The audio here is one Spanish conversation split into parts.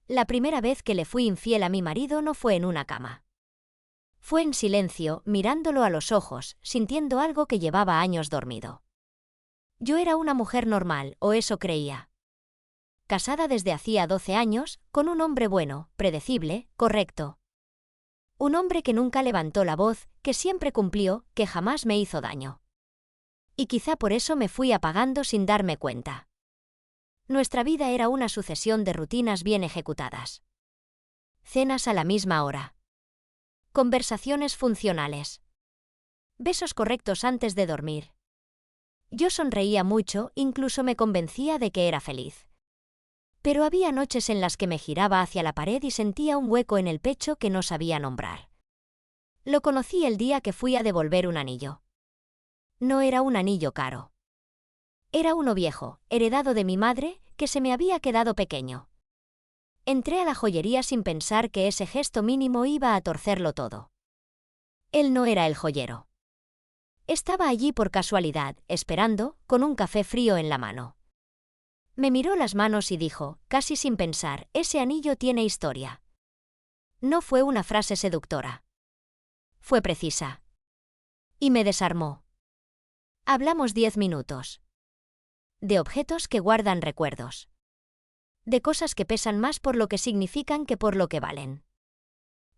La primera vez que le fui infiel a mi marido no fue en una cama. Fue en silencio, mirándolo a los ojos, sintiendo algo que llevaba años dormido. Yo era una mujer normal, o eso creía. Casada desde hacía 12 años, con un hombre bueno, predecible, correcto. Un hombre que nunca levantó la voz, que siempre cumplió, que jamás me hizo daño. Y quizá por eso me fui apagando sin darme cuenta. Nuestra vida era una sucesión de rutinas bien ejecutadas. Cenas a la misma hora. Conversaciones funcionales. Besos correctos antes de dormir. Yo sonreía mucho, incluso me convencía de que era feliz. Pero había noches en las que me giraba hacia la pared y sentía un hueco en el pecho que no sabía nombrar. Lo conocí el día que fui a devolver un anillo. No era un anillo caro. Era uno viejo, heredado de mi madre, que se me había quedado pequeño. Entré a la joyería sin pensar que ese gesto mínimo iba a torcerlo todo. Él no era el joyero. Estaba allí por casualidad, esperando, con un café frío en la mano. Me miró las manos y dijo, casi sin pensar, ese anillo tiene historia. No fue una frase seductora. Fue precisa. Y me desarmó. Hablamos 10 minutos. De objetos que guardan recuerdos. De cosas que pesan más por lo que significan que por lo que valen.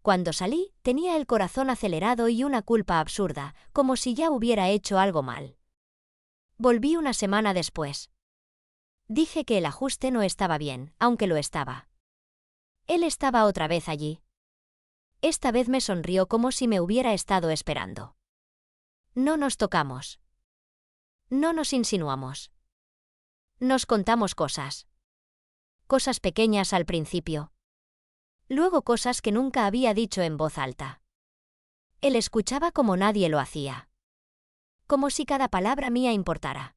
Cuando salí, tenía el corazón acelerado y una culpa absurda, como si ya hubiera hecho algo mal. Volví una semana después. Dije que el ajuste no estaba bien, aunque lo estaba. Él estaba otra vez allí. Esta vez me sonrió como si me hubiera estado esperando. No nos tocamos. No nos insinuamos. Nos contamos cosas. Cosas pequeñas al principio. Luego cosas que nunca había dicho en voz alta. Él escuchaba como nadie lo hacía. Como si cada palabra mía importara.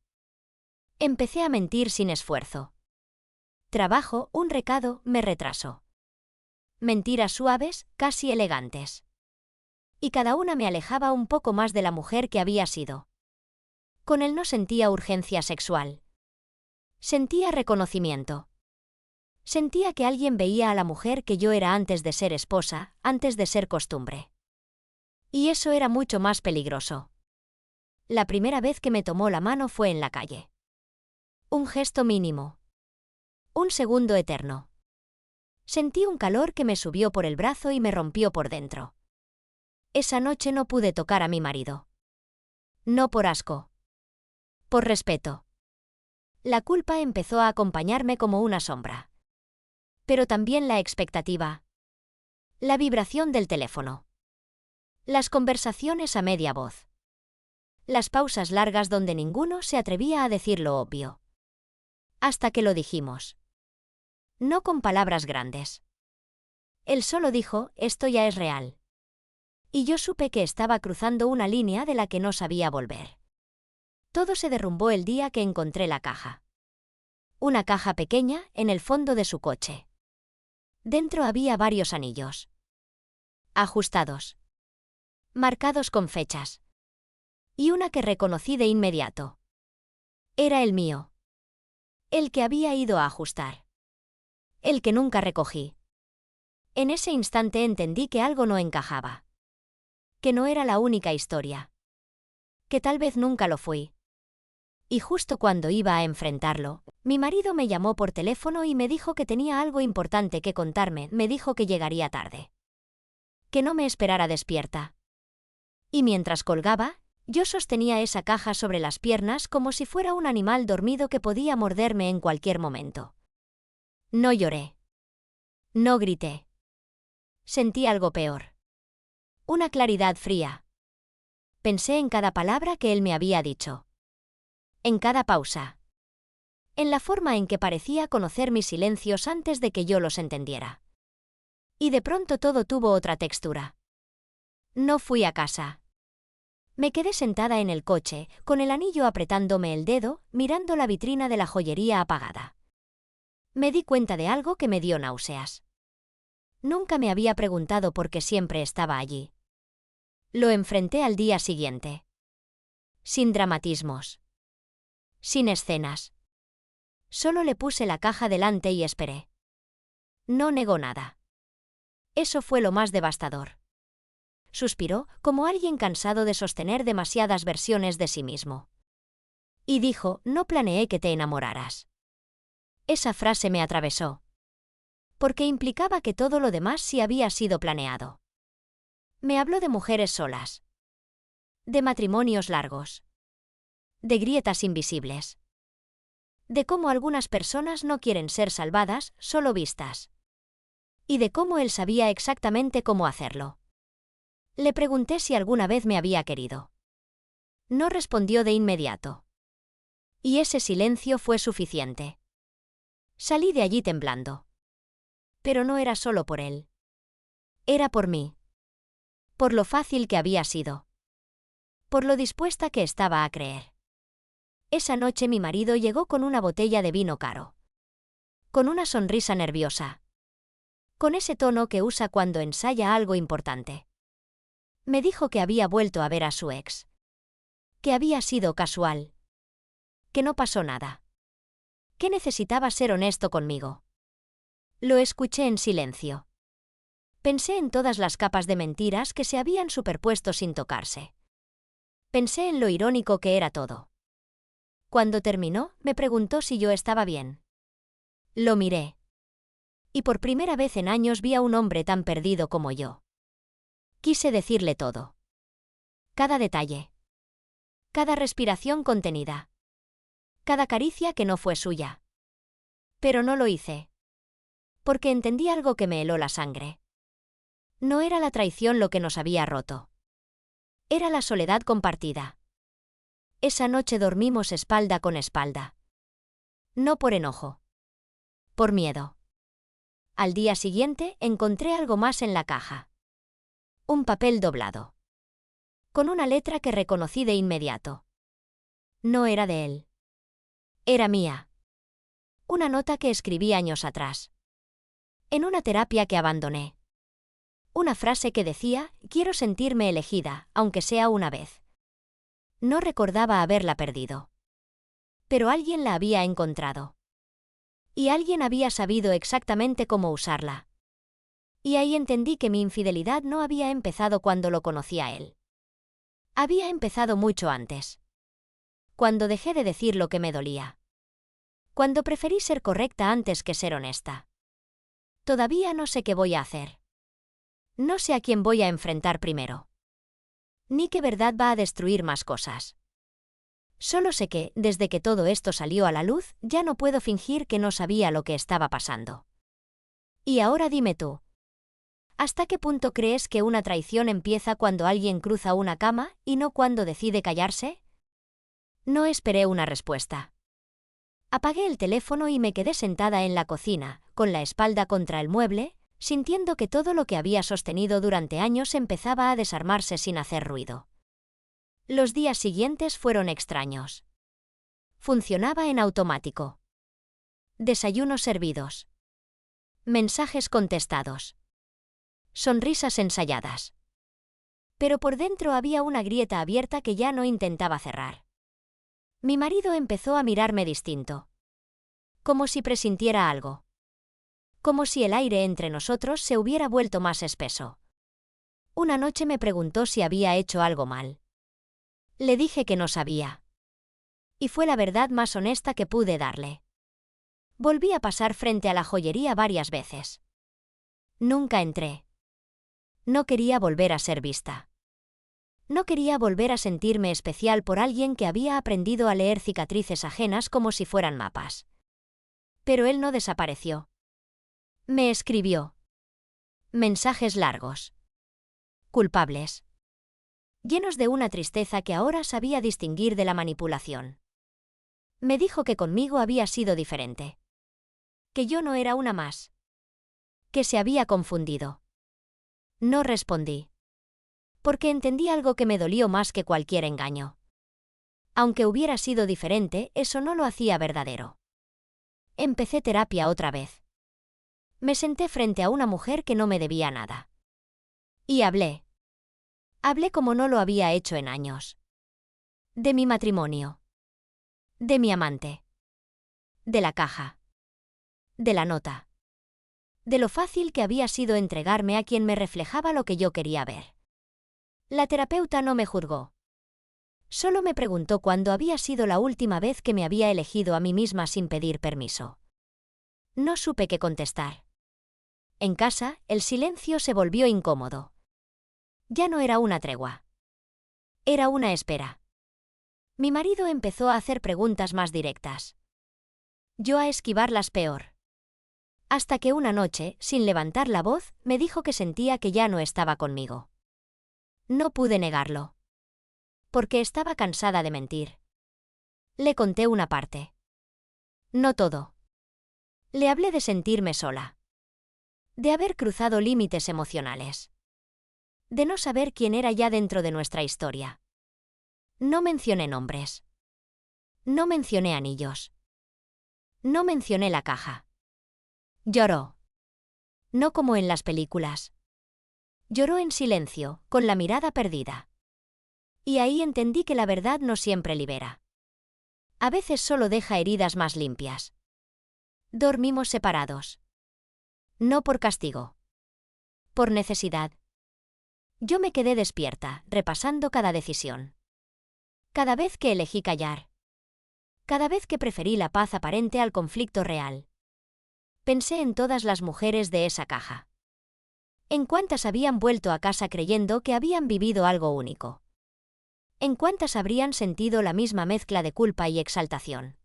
Empecé a mentir sin esfuerzo. Trabajo, un recado, me retraso. Mentiras suaves, casi elegantes. Y cada una me alejaba un poco más de la mujer que había sido. Con él no sentía urgencia sexual. Sentía reconocimiento. Sentía que alguien veía a la mujer que yo era antes de ser esposa, antes de ser costumbre. Y eso era mucho más peligroso. La primera vez que me tomó la mano fue en la calle. Un gesto mínimo. Un segundo eterno. Sentí un calor que me subió por el brazo y me rompió por dentro. Esa noche no pude tocar a mi marido. No por asco. Por respeto. La culpa empezó a acompañarme como una sombra. Pero también la expectativa. La vibración del teléfono. Las conversaciones a media voz. Las pausas largas donde ninguno se atrevía a decir lo obvio. Hasta que lo dijimos. No con palabras grandes. Él solo dijo, esto ya es real. Y yo supe que estaba cruzando una línea de la que no sabía volver. Todo se derrumbó el día que encontré la caja. Una caja pequeña, en el fondo de su coche. Dentro había varios anillos. Ajustados. Marcados con fechas. Y una que reconocí de inmediato. Era el mío. El que había ido a ajustar. El que nunca recogí. En ese instante entendí que algo no encajaba. Que no era la única historia. Que tal vez nunca lo fui. Y justo cuando iba a enfrentarlo, mi marido me llamó por teléfono y me dijo que tenía algo importante que contarme, me dijo que llegaría tarde. Que no me esperara despierta. Y mientras colgaba, yo sostenía esa caja sobre las piernas como si fuera un animal dormido que podía morderme en cualquier momento. No lloré. No grité. Sentí algo peor. Una claridad fría. Pensé en cada palabra que él me había dicho. En cada pausa. En la forma en que parecía conocer mis silencios antes de que yo los entendiera. Y de pronto todo tuvo otra textura. No fui a casa. Me quedé sentada en el coche, con el anillo apretándome el dedo, mirando la vitrina de la joyería apagada. Me di cuenta de algo que me dio náuseas. Nunca me había preguntado por qué siempre estaba allí. Lo enfrenté al día siguiente. Sin dramatismos. Sin escenas. Solo le puse la caja delante y esperé. No negó nada. Eso fue lo más devastador. Suspiró, como alguien cansado de sostener demasiadas versiones de sí mismo. Y dijo, no planeé que te enamoraras. Esa frase me atravesó. Porque implicaba que todo lo demás sí había sido planeado. Me habló de mujeres solas. De matrimonios largos. De grietas invisibles. De cómo algunas personas no quieren ser salvadas, solo vistas. Y de cómo él sabía exactamente cómo hacerlo. Le pregunté si alguna vez me había querido. No respondió de inmediato. Y ese silencio fue suficiente. Salí de allí temblando. Pero no era solo por él. Era por mí. Por lo fácil que había sido. Por lo dispuesta que estaba a creer. Esa noche mi marido llegó con una botella de vino caro. Con una sonrisa nerviosa. Con ese tono que usa cuando ensaya algo importante. Me dijo que había vuelto a ver a su ex. Que había sido casual. Que no pasó nada. Que necesitaba ser honesto conmigo. Lo escuché en silencio. Pensé en todas las capas de mentiras que se habían superpuesto sin tocarse. Pensé en lo irónico que era todo. Cuando terminó, me preguntó si yo estaba bien. Lo miré. Y por primera vez en años vi a un hombre tan perdido como yo. Quise decirle todo. Cada detalle. Cada respiración contenida. Cada caricia que no fue suya. Pero no lo hice. Porque entendí algo que me heló la sangre. No era la traición lo que nos había roto. Era la soledad compartida. Esa noche dormimos espalda con espalda. No por enojo. Por miedo. Al día siguiente encontré algo más en la caja. Un papel doblado. Con una letra que reconocí de inmediato. No era de él. Era mía. Una nota que escribí años atrás. En una terapia que abandoné. Una frase que decía, quiero sentirme elegida, aunque sea una vez. No recordaba haberla perdido. Pero alguien la había encontrado. Y alguien había sabido exactamente cómo usarla. Y ahí entendí que mi infidelidad no había empezado cuando lo conocí a él. Había empezado mucho antes. Cuando dejé de decir lo que me dolía. Cuando preferí ser correcta antes que ser honesta. Todavía no sé qué voy a hacer. No sé a quién voy a enfrentar primero. Ni qué verdad va a destruir más cosas. Solo sé que, desde que todo esto salió a la luz, ya no puedo fingir que no sabía lo que estaba pasando. Y ahora dime tú. ¿Hasta qué punto crees que una traición empieza cuando alguien cruza una cama y no cuando decide callarse? No esperé una respuesta. Apagué el teléfono y me quedé sentada en la cocina, con la espalda contra el mueble, sintiendo que todo lo que había sostenido durante años empezaba a desarmarse sin hacer ruido. Los días siguientes fueron extraños. Funcionaba en automático. Desayunos servidos. Mensajes contestados. Sonrisas ensayadas. Pero por dentro había una grieta abierta que ya no intentaba cerrar. Mi marido empezó a mirarme distinto. Como si presintiera algo. Como si el aire entre nosotros se hubiera vuelto más espeso. Una noche me preguntó si había hecho algo mal. Le dije que no sabía. Y fue la verdad más honesta que pude darle. Volví a pasar frente a la joyería varias veces. Nunca entré. No quería volver a ser vista. No quería volver a sentirme especial por alguien que había aprendido a leer cicatrices ajenas como si fueran mapas. Pero él no desapareció. Me escribió. Mensajes largos. Culpables. Llenos de una tristeza que ahora sabía distinguir de la manipulación. Me dijo que conmigo había sido diferente. Que yo no era una más. Que se había confundido. No respondí. Porque entendí algo que me dolió más que cualquier engaño. Aunque hubiera sido diferente, eso no lo hacía verdadero. Empecé terapia otra vez. Me senté frente a una mujer que no me debía nada. Y hablé. Hablé como no lo había hecho en años. De mi matrimonio. De mi amante. De la caja. De la nota. de lo fácil que había sido entregarme a quien me reflejaba lo que yo quería ver. La terapeuta no me juzgó. Solo me preguntó cuándo había sido la última vez que me había elegido a mí misma sin pedir permiso. No supe qué contestar. En casa, el silencio se volvió incómodo. Ya no era una tregua. Era una espera. Mi marido empezó a hacer preguntas más directas. Yo a esquivarlas peor. Hasta que una noche, sin levantar la voz, me dijo que sentía que ya no estaba conmigo. No pude negarlo. Porque estaba cansada de mentir. Le conté una parte. No todo. Le hablé de sentirme sola. De haber cruzado límites emocionales. De no saber quién era ya dentro de nuestra historia. No mencioné nombres. No mencioné anillos. No mencioné la caja. Lloró. No como en las películas. Lloró en silencio, con la mirada perdida. Y ahí entendí que la verdad no siempre libera. A veces solo deja heridas más limpias. Dormimos separados. No por castigo. Por necesidad. Yo me quedé despierta, repasando cada decisión. Cada vez que elegí callar. Cada vez que preferí la paz aparente al conflicto real. Pensé en todas las mujeres de esa caja. En cuántas habían vuelto a casa creyendo que habían vivido algo único. En cuántas habrían sentido la misma mezcla de culpa y exaltación.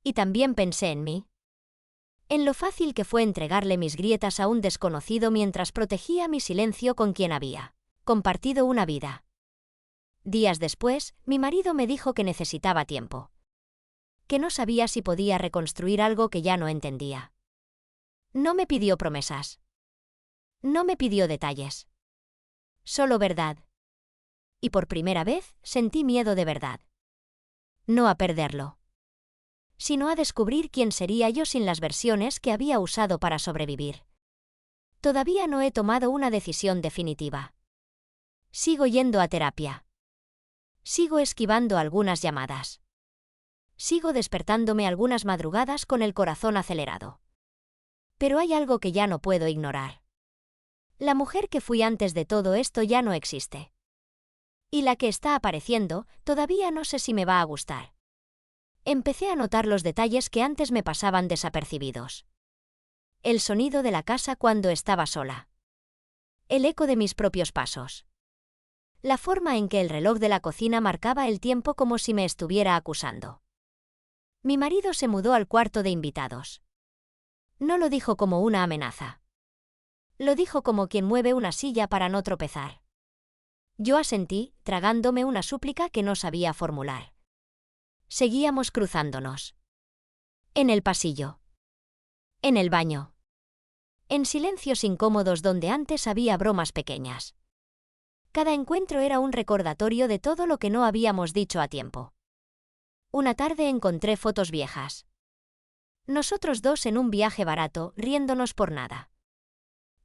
Y también pensé en mí. En lo fácil que fue entregarle mis grietas a un desconocido mientras protegía mi silencio con quien había compartido una vida. Días después, mi marido me dijo que necesitaba tiempo. Que no sabía si podía reconstruir algo que ya no entendía. No me pidió promesas. No me pidió detalles. Solo verdad. Y por primera vez, sentí miedo de verdad. No a perderlo. Sino a descubrir quién sería yo sin las versiones que había usado para sobrevivir. Todavía no he tomado una decisión definitiva. Sigo yendo a terapia. Sigo esquivando algunas llamadas. Sigo despertándome algunas madrugadas con el corazón acelerado. Pero hay algo que ya no puedo ignorar. La mujer que fui antes de todo esto ya no existe. Y la que está apareciendo, todavía no sé si me va a gustar. Empecé a notar los detalles que antes me pasaban desapercibidos. El sonido de la casa cuando estaba sola. El eco de mis propios pasos. La forma en que el reloj de la cocina marcaba el tiempo como si me estuviera acusando. Mi marido se mudó al cuarto de invitados. No lo dijo como una amenaza. Lo dijo como quien mueve una silla para no tropezar. Yo asentí, tragándome una súplica que no sabía formular. Seguíamos cruzándonos. En el pasillo. En el baño. En silencios incómodos donde antes había bromas pequeñas. Cada encuentro era un recordatorio de todo lo que no habíamos dicho a tiempo. Una tarde encontré fotos viejas. Nosotros dos en un viaje barato, riéndonos por nada.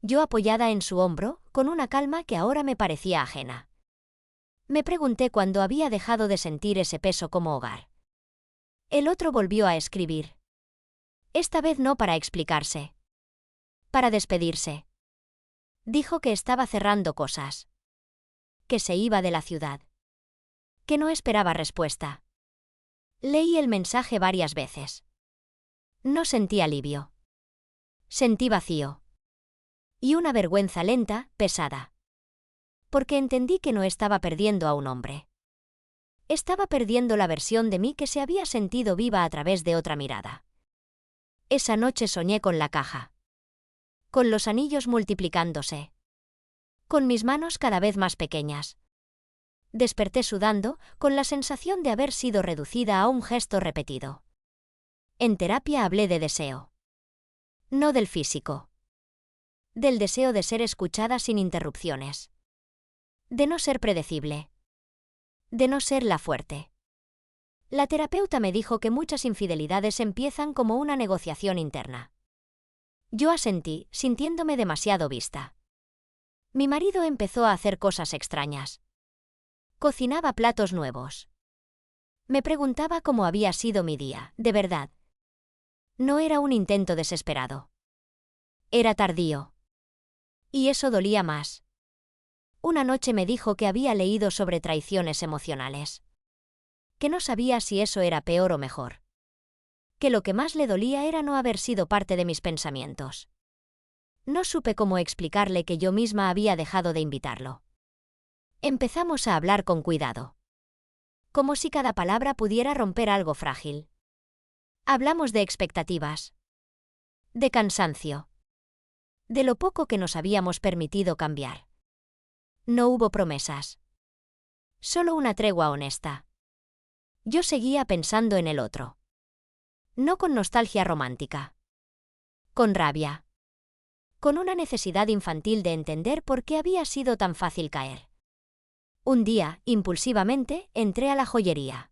Yo apoyada en su hombro, con una calma que ahora me parecía ajena. Me pregunté cuándo había dejado de sentir ese peso como hogar. El otro volvió a escribir. Esta vez no para explicarse. Para despedirse. Dijo que estaba cerrando cosas. Que se iba de la ciudad. Que no esperaba respuesta. Leí el mensaje varias veces. No sentí alivio. Sentí vacío. Y una vergüenza lenta, pesada. Porque entendí que no estaba perdiendo a un hombre. Estaba perdiendo la versión de mí que se había sentido viva a través de otra mirada. Esa noche soñé con la caja. Con los anillos multiplicándose. Con mis manos cada vez más pequeñas. Desperté sudando, con la sensación de haber sido reducida a un gesto repetido. En terapia hablé de deseo. No del físico. Del deseo de ser escuchada sin interrupciones. De no ser predecible. De no ser la fuerte. La terapeuta me dijo que muchas infidelidades empiezan como una negociación interna. Yo asentí, sintiéndome demasiado vista. Mi marido empezó a hacer cosas extrañas. Cocinaba platos nuevos. Me preguntaba cómo había sido mi día, de verdad. No era un intento desesperado. Era tardío. Y eso dolía más. Una noche me dijo que había leído sobre traiciones emocionales. Que no sabía si eso era peor o mejor. Que lo que más le dolía era no haber sido parte de mis pensamientos. No supe cómo explicarle que yo misma había dejado de invitarlo. Empezamos a hablar con cuidado. Como si cada palabra pudiera romper algo frágil. Hablamos de expectativas. De cansancio. De lo poco que nos habíamos permitido cambiar. No hubo promesas. Solo una tregua honesta. Yo seguía pensando en el otro. No con nostalgia romántica. Con rabia. Con una necesidad infantil de entender por qué había sido tan fácil caer. Un día, impulsivamente, entré a la joyería.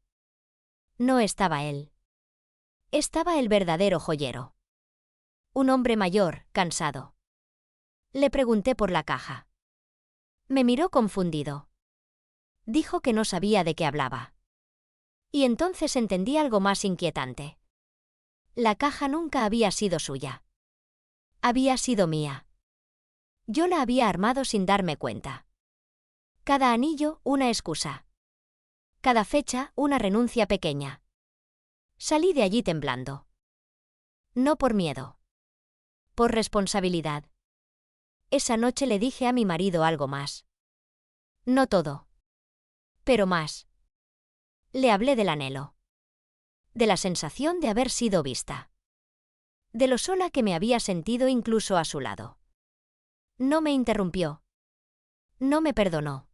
No estaba él. Estaba el verdadero joyero. Un hombre mayor, cansado. Le pregunté por la caja. Me miró confundido. Dijo que no sabía de qué hablaba. Y entonces entendí algo más inquietante. La caja nunca había sido suya. Había sido mía. Yo la había armado sin darme cuenta. Cada anillo, una excusa. Cada fecha, una renuncia pequeña. Salí de allí temblando. No por miedo. Por responsabilidad. Esa noche le dije a mi marido algo más. No todo. Pero más. Le hablé del anhelo. De la sensación de haber sido vista. De lo sola que me había sentido incluso a su lado. No me interrumpió. No me perdonó.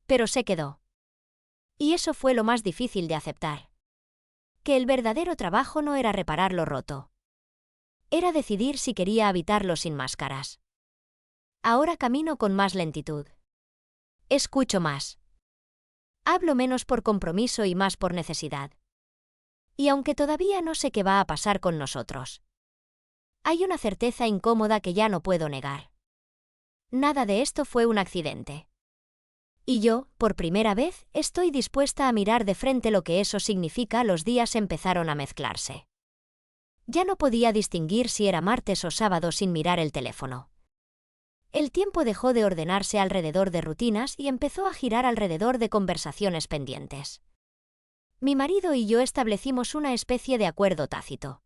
Pero se quedó. Y eso fue lo más difícil de aceptar. Que el verdadero trabajo no era reparar lo roto. Era decidir si quería habitarlo sin máscaras. Ahora camino con más lentitud. Escucho más. Hablo menos por compromiso y más por necesidad. Y aunque todavía no sé qué va a pasar con nosotros, hay una certeza incómoda que ya no puedo negar. Nada de esto fue un accidente. Y yo, por primera vez, estoy dispuesta a mirar de frente lo que eso significa. Los días empezaron a mezclarse. Ya no podía distinguir si era martes o sábado sin mirar el teléfono. El tiempo dejó de ordenarse alrededor de rutinas y empezó a girar alrededor de conversaciones pendientes. Mi marido y yo establecimos una especie de acuerdo tácito.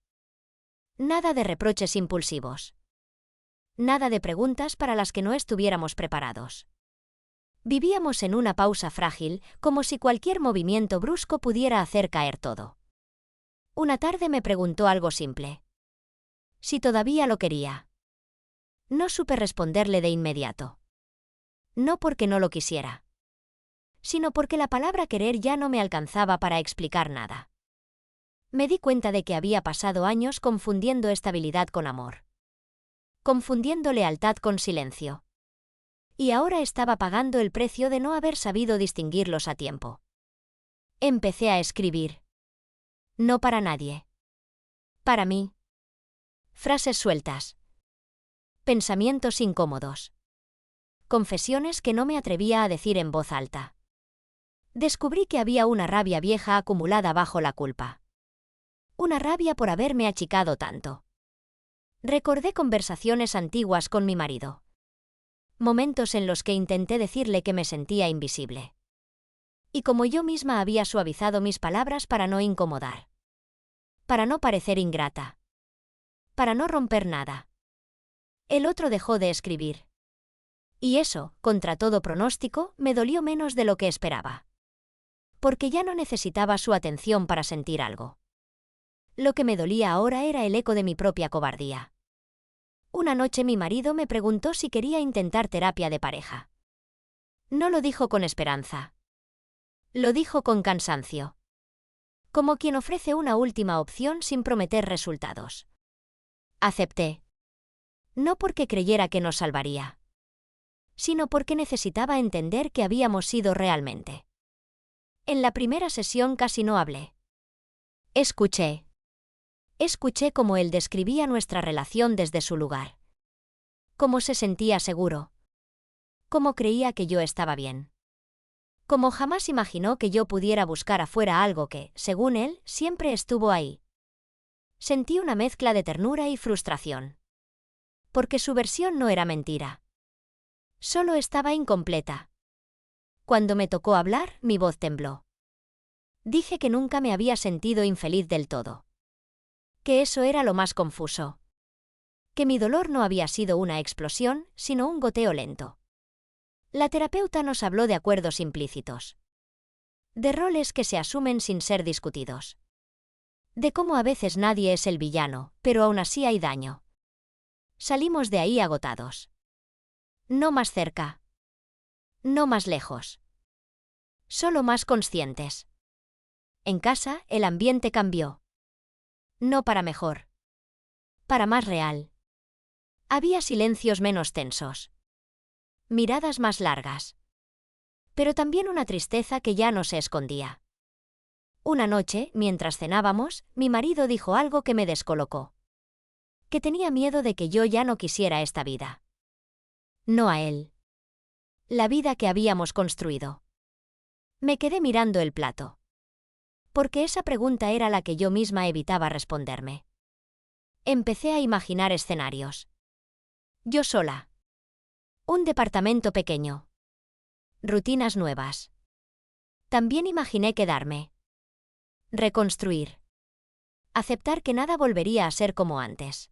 Nada de reproches impulsivos. Nada de preguntas para las que no estuviéramos preparados. Vivíamos en una pausa frágil, como si cualquier movimiento brusco pudiera hacer caer todo. Una tarde me preguntó algo simple. Si todavía lo quería. No supe responderle de inmediato. No porque no lo quisiera, sino porque la palabra querer ya no me alcanzaba para explicar nada. Me di cuenta de que había pasado años confundiendo estabilidad con amor. Confundiendo lealtad con silencio. Y ahora estaba pagando el precio de no haber sabido distinguirlos a tiempo. Empecé a escribir. No para nadie. Para mí. Frases sueltas. Pensamientos incómodos. Confesiones que no me atrevía a decir en voz alta. Descubrí que había una rabia vieja acumulada bajo la culpa. Una rabia por haberme achicado tanto. Recordé conversaciones antiguas con mi marido. Momentos en los que intenté decirle que me sentía invisible. Y como yo misma había suavizado mis palabras para no incomodar. Para no parecer ingrata. Para no romper nada. El otro dejó de escribir. Y eso, contra todo pronóstico, me dolió menos de lo que esperaba. Porque ya no necesitaba su atención para sentir algo. Lo que me dolía ahora era el eco de mi propia cobardía. Una noche mi marido me preguntó si quería intentar terapia de pareja. No lo dijo con esperanza. Lo dijo con cansancio. Como quien ofrece una última opción sin prometer resultados. Acepté. No porque creyera que nos salvaría, sino porque necesitaba entender que habíamos sido realmente. En la primera sesión casi no hablé. Escuché. Escuché cómo él describía nuestra relación desde su lugar. Cómo se sentía seguro. Cómo creía que yo estaba bien. Cómo jamás imaginó que yo pudiera buscar afuera algo que, según él, siempre estuvo ahí. Sentí una mezcla de ternura y frustración. porque su versión no era mentira. Solo estaba incompleta. Cuando me tocó hablar, mi voz tembló. Dije que nunca me había sentido infeliz del todo. Que eso era lo más confuso. Que mi dolor no había sido una explosión, sino un goteo lento. La terapeuta nos habló de acuerdos implícitos. De roles que se asumen sin ser discutidos. De cómo a veces nadie es el villano, pero aún así hay daño. Salimos de ahí agotados. No más cerca. No más lejos. Solo más conscientes. En casa, el ambiente cambió. No para mejor. Para más real. Había silencios menos tensos. Miradas más largas. Pero también una tristeza que ya no se escondía. Una noche, mientras cenábamos, mi marido dijo algo que me descolocó. Que tenía miedo de que yo ya no quisiera esta vida. No a él. La vida que habíamos construido. Me quedé mirando el plato. Porque esa pregunta era la que yo misma evitaba responderme. Empecé a imaginar escenarios. Yo sola. Un departamento pequeño. Rutinas nuevas. También imaginé quedarme. Reconstruir. Aceptar que nada volvería a ser como antes.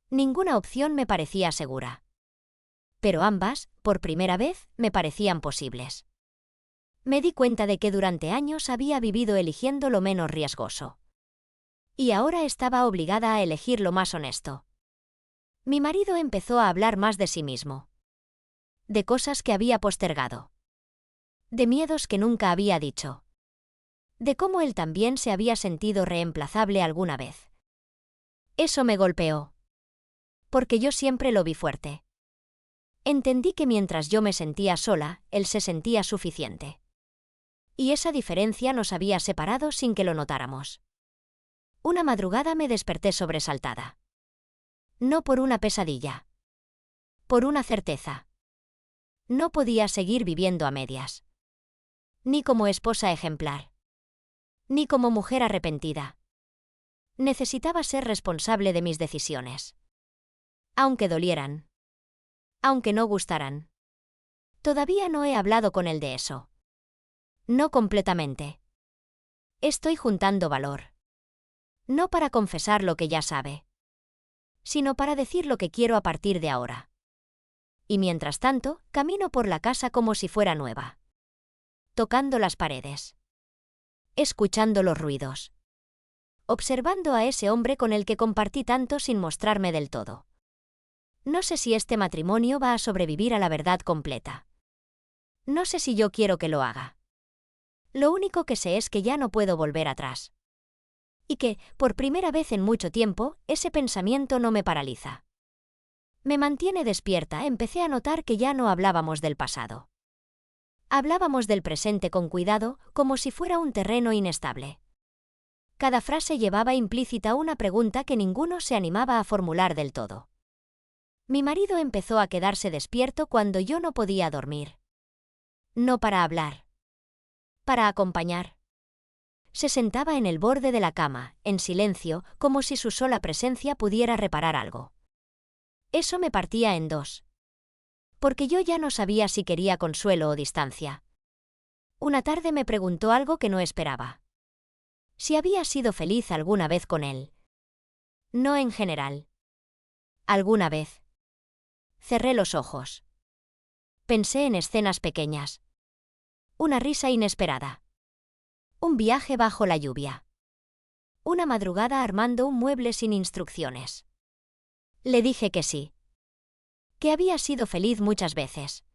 Ninguna opción me parecía segura. Pero ambas, por primera vez, me parecían posibles. Me di cuenta de que durante años había vivido eligiendo lo menos riesgoso. Y ahora estaba obligada a elegir lo más honesto. Mi marido empezó a hablar más de sí mismo. De cosas que había postergado. De miedos que nunca había dicho. De cómo él también se había sentido reemplazable alguna vez. Eso me golpeó. Porque yo siempre lo vi fuerte. Entendí que mientras yo me sentía sola, él se sentía suficiente. Y esa diferencia nos había separado sin que lo notáramos. Una madrugada me desperté sobresaltada. No por una pesadilla. Por una certeza. No podía seguir viviendo a medias. Ni como esposa ejemplar. Ni como mujer arrepentida. Necesitaba ser responsable de mis decisiones. Aunque dolieran. Aunque no gustaran. Todavía no he hablado con él de eso. No completamente. Estoy juntando valor. No para confesar lo que ya sabe. Sino para decir lo que quiero a partir de ahora. Y mientras tanto, camino por la casa como si fuera nueva. Tocando las paredes. Escuchando los ruidos. Observando a ese hombre con el que compartí tanto sin mostrarme del todo. No sé si este matrimonio va a sobrevivir a la verdad completa. No sé si yo quiero que lo haga. Lo único que sé es que ya no puedo volver atrás. Y que, por primera vez en mucho tiempo, ese pensamiento no me paraliza. Me mantiene despierta. Empecé a notar que ya no hablábamos del pasado. Hablábamos del presente con cuidado, como si fuera un terreno inestable. Cada frase llevaba implícita una pregunta que ninguno se animaba a formular del todo. Mi marido empezó a quedarse despierto cuando yo no podía dormir. No para hablar. Para acompañar. Se sentaba en el borde de la cama, en silencio, como si su sola presencia pudiera reparar algo. Eso me partía en dos. Porque yo ya no sabía si quería consuelo o distancia. Una tarde me preguntó algo que no esperaba. Si había sido feliz alguna vez con él. No en general. Alguna vez. Cerré los ojos. Pensé en escenas pequeñas. Una risa inesperada. Un viaje bajo la lluvia. Una madrugada armando un mueble sin instrucciones. Le dije que sí. Que había sido feliz muchas veces.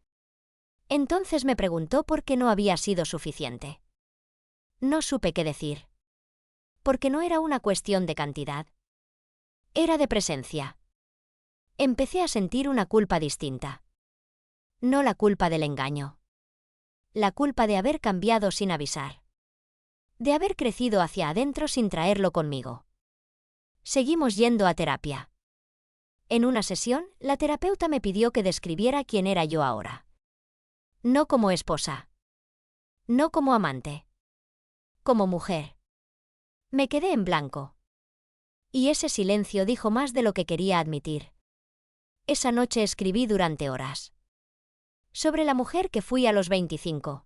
Entonces me preguntó por qué no había sido suficiente. No supe qué decir. Porque no era una cuestión de cantidad. Era de presencia. Empecé a sentir una culpa distinta. No la culpa del engaño. La culpa de haber cambiado sin avisar. De haber crecido hacia adentro sin traerlo conmigo. Seguimos yendo a terapia. En una sesión, la terapeuta me pidió que describiera quién era yo ahora. No como esposa. No como amante. Como mujer. Me quedé en blanco. Y ese silencio dijo más de lo que quería admitir. Esa noche escribí durante horas. Sobre la mujer que fui a los 25.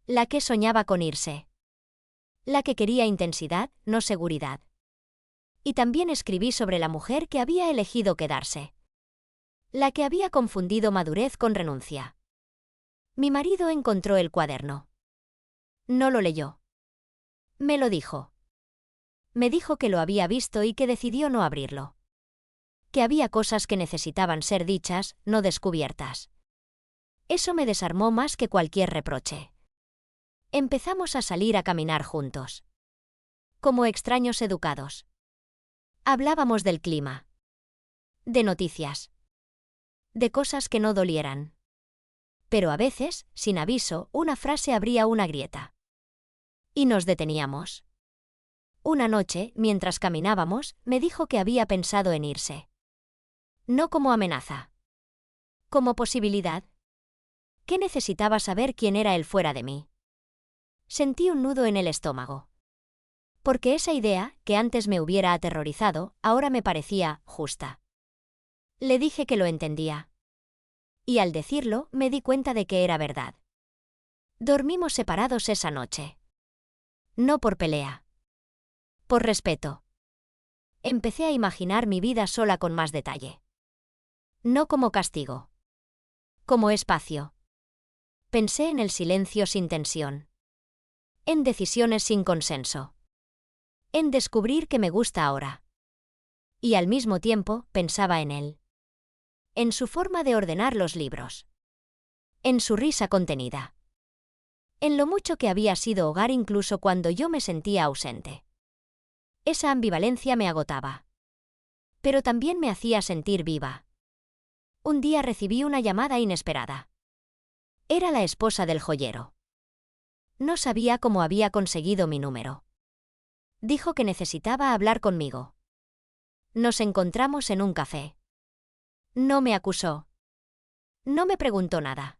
La que soñaba con irse. La que quería intensidad, no seguridad. Y también escribí sobre la mujer que había elegido quedarse. La que había confundido madurez con renuncia. Mi marido encontró el cuaderno. No lo leyó. Me lo dijo. Me dijo que lo había visto y que decidió no abrirlo. Que había cosas que necesitaban ser dichas, no descubiertas. Eso me desarmó más que cualquier reproche. Empezamos a salir a caminar juntos. Como extraños educados. Hablábamos del clima. De noticias. De cosas que no dolieran. Pero a veces, sin aviso, una frase abría una grieta. Y nos deteníamos. Una noche, mientras caminábamos, me dijo que había pensado en irse. No como amenaza. Como posibilidad. Que necesitaba saber quién era él fuera de mí. Sentí un nudo en el estómago. Porque esa idea, que antes me hubiera aterrorizado, ahora me parecía justa. Le dije que lo entendía. Y al decirlo, me di cuenta de que era verdad. Dormimos separados esa noche. No por pelea. Por respeto. Empecé a imaginar mi vida sola con más detalle. No como castigo. Como espacio. Pensé en el silencio sin tensión. En decisiones sin consenso. En descubrir que me gusta ahora. Y al mismo tiempo, pensaba en él. En su forma de ordenar los libros. En su risa contenida. En lo mucho que había sido hogar incluso cuando yo me sentía ausente. Esa ambivalencia me agotaba. Pero también me hacía sentir viva. Un día recibí una llamada inesperada. Era la esposa del joyero. No sabía cómo había conseguido mi número. Dijo que necesitaba hablar conmigo. Nos encontramos en un café. No me acusó. No me preguntó nada.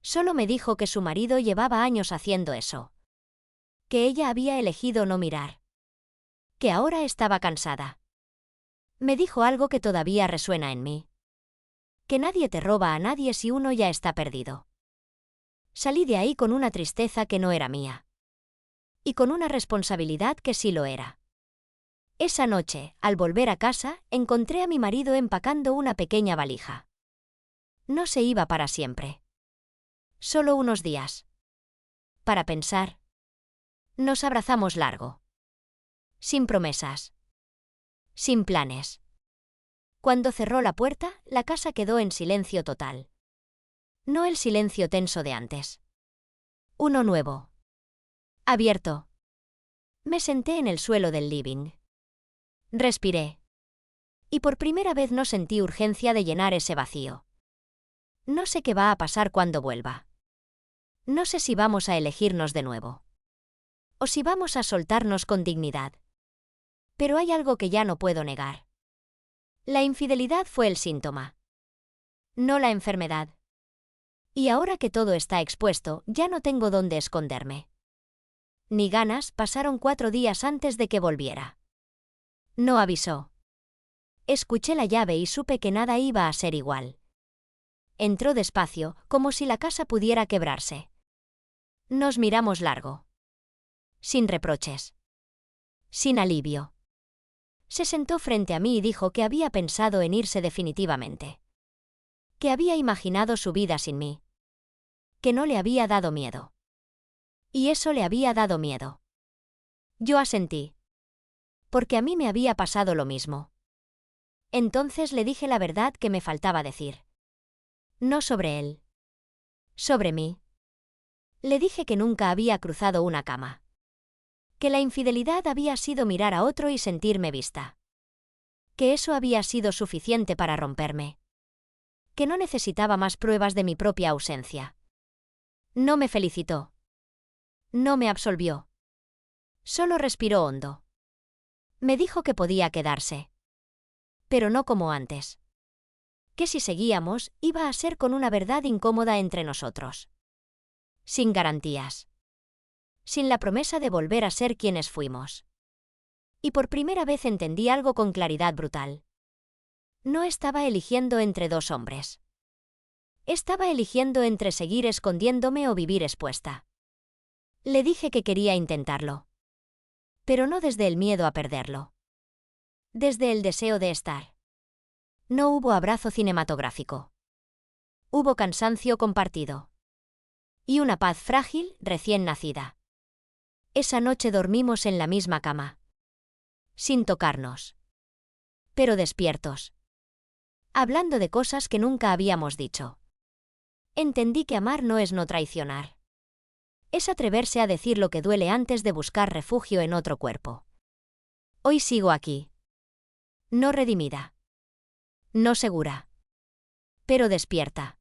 Solo me dijo que su marido llevaba años haciendo eso. Que ella había elegido no mirar. Que ahora estaba cansada. Me dijo algo que todavía resuena en mí. Que nadie te roba a nadie si uno ya está perdido. Salí de ahí con una tristeza que no era mía. Y con una responsabilidad que sí lo era. Esa noche, al volver a casa, encontré a mi marido empacando una pequeña valija. No se iba para siempre. Solo unos días. Para pensar. Nos abrazamos largo. Sin promesas. Sin planes. Cuando cerró la puerta, la casa quedó en silencio total. No el silencio tenso de antes. Uno nuevo. Abierto. Me senté en el suelo del living. Respiré. Y por primera vez no sentí urgencia de llenar ese vacío. No sé qué va a pasar cuando vuelva. No sé si vamos a elegirnos de nuevo. O si vamos a soltarnos con dignidad. Pero hay algo que ya no puedo negar. La infidelidad fue el síntoma. No la enfermedad. Y ahora que todo está expuesto, ya no tengo dónde esconderme. Ni ganas, pasaron 4 días antes de que volviera. No avisó. Escuché la llave y supe que nada iba a ser igual. Entró despacio, como si la casa pudiera quebrarse. Nos miramos largo. Sin reproches. Sin alivio. Se sentó frente a mí y dijo que había pensado en irse definitivamente. Que había imaginado su vida sin mí. Que no le había dado miedo. Y eso le había dado miedo. Yo asentí. Porque a mí me había pasado lo mismo. Entonces le dije la verdad que me faltaba decir. No sobre él. Sobre mí. Le dije que nunca había cruzado una cama. Que la infidelidad había sido mirar a otro y sentirme vista. Que eso había sido suficiente para romperme. Que no necesitaba más pruebas de mi propia ausencia. No me felicitó. No me absolvió. Solo respiró hondo. Me dijo que podía quedarse. Pero no como antes. Que si seguíamos, iba a ser con una verdad incómoda entre nosotros. Sin garantías. Sin la promesa de volver a ser quienes fuimos. Y por primera vez entendí algo con claridad brutal. No estaba eligiendo entre dos hombres. Estaba eligiendo entre seguir escondiéndome o vivir expuesta. Le dije que quería intentarlo. Pero no desde el miedo a perderlo. Desde el deseo de estar. No hubo abrazo cinematográfico. Hubo cansancio compartido. Y una paz frágil, recién nacida. Esa noche dormimos en la misma cama. Sin tocarnos. Pero despiertos. Hablando de cosas que nunca habíamos dicho. Entendí que amar no es no traicionar. Es atreverse a decir lo que duele antes de buscar refugio en otro cuerpo. Hoy sigo aquí. No redimida. No segura. Pero despierta.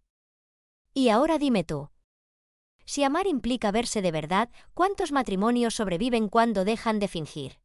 Y ahora dime tú. Si amar implica verse de verdad, ¿cuántos matrimonios sobreviven cuando dejan de fingir?